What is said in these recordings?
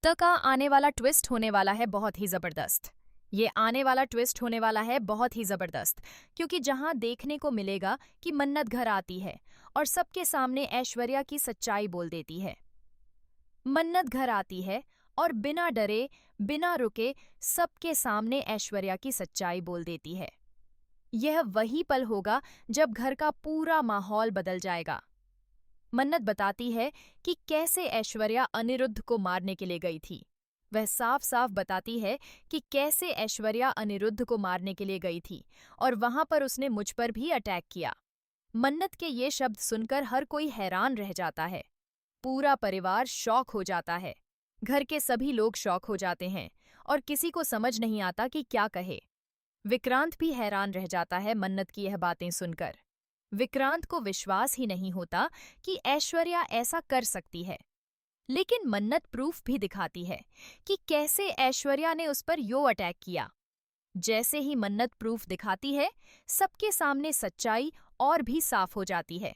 का आने वाला ट्विस्ट होने वाला है बहुत ही जबरदस्त। ये आने वाला ट्विस्ट होने वाला है बहुत ही जबरदस्त, क्योंकि जहां देखने को मिलेगा कि मन्नत घर आती है और सबके सामने ऐश्वर्या की सच्चाई बोल देती है। मन्नत घर आती है और बिना डरे, बिना रुके सबके सामने ऐश्वर्या की सच्चाई बोल देती है। यह वही पल होगा जब घर का पूरा माहौल बदल जाएगा। मन्नत बताती है कि कैसे ऐश्वर्या अनिरुद्ध को मारने के लिए गई थी। वह साफ साफ बताती है कि कैसे ऐश्वर्या अनिरुद्ध को मारने के लिए गई थी और वहां पर उसने मुझ पर भी अटैक किया। मन्नत के ये शब्द सुनकर हर कोई हैरान रह जाता है। पूरा परिवार शॉक हो जाता है। घर के सभी लोग शॉक हो जाते हैं और किसी को समझ नहीं आता कि क्या कहे। विक्रांत भी हैरान रह जाता है मन्नत की यह बातें सुनकर। विक्रांत को विश्वास ही नहीं होता कि ऐश्वर्या ऐसा कर सकती है। लेकिन मन्नत प्रूफ भी दिखाती है कि कैसे ऐश्वर्या ने उस पर यो अटैक किया। जैसे ही मन्नत प्रूफ दिखाती है, सबके सामने सच्चाई और भी साफ हो जाती है।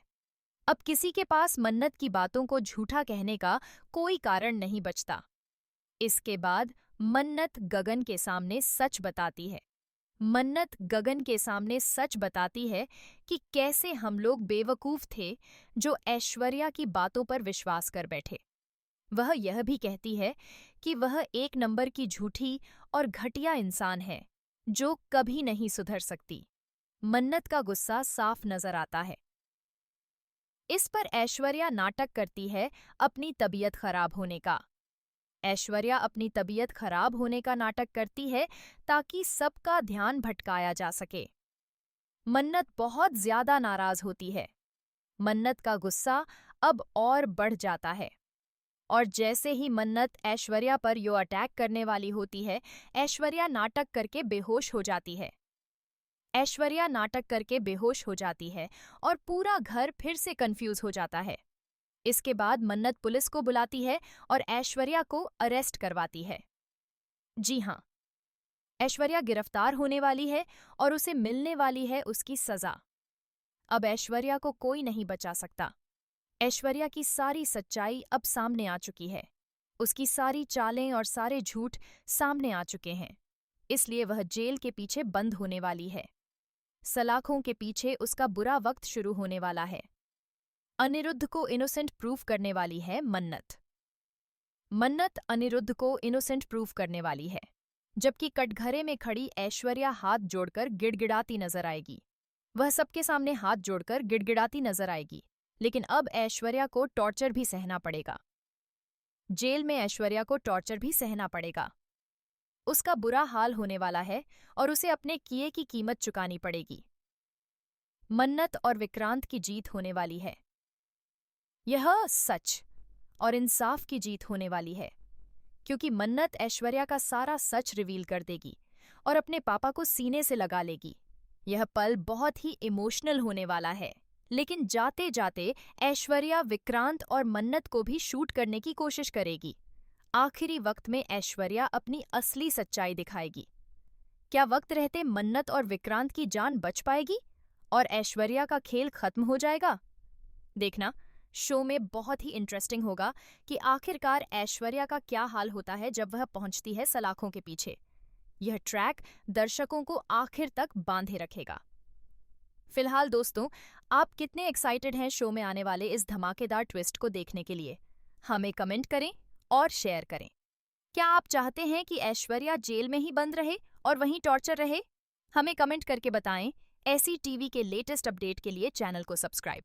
अब किसी के पास मन्नत की बातों को झूठा कहने का कोई कारण नहीं बचता। इसके बाद मन्नत गगन के सामने सच बताती है। मन्नत गगन के सामने सच बताती है कि कैसे हम लोग बेवकूफ थे जो ऐश्वर्या की बातों पर विश्वास कर बैठे। वह यह भी कहती है कि वह एक नंबर की झूठी और घटिया इंसान है जो कभी नहीं सुधर सकती। मन्नत का गुस्सा साफ नजर आता है। इस पर ऐश्वर्या नाटक करती है अपनी तबीयत खराब होने का। ऐश्वर्या अपनी तबीयत खराब होने का नाटक करती है ताकि सबका ध्यान भटकाया जा सके। मन्नत बहुत ज्यादा नाराज होती है। मन्नत का गुस्सा अब और बढ़ जाता है और जैसे ही मन्नत ऐश्वर्या पर यो अटैक करने वाली होती है, ऐश्वर्या नाटक करके बेहोश हो जाती है। ऐश्वर्या नाटक करके बेहोश हो जाती है और पूरा घर फिर से कंफ्यूज हो जाता है। इसके बाद मन्नत पुलिस को बुलाती है और ऐश्वर्या को अरेस्ट करवाती है। जी हाँ, ऐश्वर्या गिरफ्तार होने वाली है और उसे मिलने वाली है उसकी सजा। अब ऐश्वर्या को कोई नहीं बचा सकता। ऐश्वर्या की सारी सच्चाई अब सामने आ चुकी है। उसकी सारी चालें और सारे झूठ सामने आ चुके हैं। इसलिए वह जेल के पीछे बंद होने वाली है। सलाखों के पीछे उसका बुरा वक्त शुरू होने वाला है। अनिरुद्ध को इनोसेंट प्रूफ करने वाली है मन्नत। मन्नत अनिरुद्ध को इनोसेंट प्रूफ करने वाली है, जबकि कटघरे में खड़ी ऐश्वर्या हाथ जोड़कर गिड़गिड़ाती नजर आएगी। वह सबके सामने हाथ जोड़कर गिड़गिड़ाती नजर आएगी, लेकिन अब ऐश्वर्या को टॉर्चर भी सहना पड़ेगा। जेल में ऐश्वर्या को टॉर्चर भी सहना पड़ेगा। उसका बुरा हाल होने वाला है और उसे अपने किए की कीमत चुकानी पड़ेगी। मन्नत और विक्रांत की जीत होने वाली है। यह सच और इंसाफ की जीत होने वाली है, क्योंकि मन्नत ऐश्वर्या का सारा सच रिवील कर देगी और अपने पापा को सीने से लगा लेगी। यह पल बहुत ही इमोशनल होने वाला है, लेकिन जाते जाते ऐश्वर्या विक्रांत और मन्नत को भी शूट करने की कोशिश करेगी। आखिरी वक्त में ऐश्वर्या अपनी असली सच्चाई दिखाएगी। क्या वक्त रहते मन्नत और विक्रांत की जान बच पाएगी और ऐश्वर्या का खेल खत्म हो जाएगा? देखना, शो में बहुत ही इंटरेस्टिंग होगा कि आखिरकार ऐश्वर्या का क्या हाल होता है जब वह पहुंचती है सलाखों के पीछे। यह ट्रैक दर्शकों को आखिर तक बांधे रखेगा। फिलहाल दोस्तों, आप कितने एक्साइटेड हैं शो में आने वाले इस धमाकेदार ट्विस्ट को देखने के लिए? हमें कमेंट करें और शेयर करें। क्या आप चाहते हैं कि ऐश्वर्या जेल में ही बंद रहे और वहीं टॉर्चर रहे? हमें कमेंट करके बताएं। ऐसी टीवी के लेटेस्ट अपडेट के लिए चैनल को सब्सक्राइब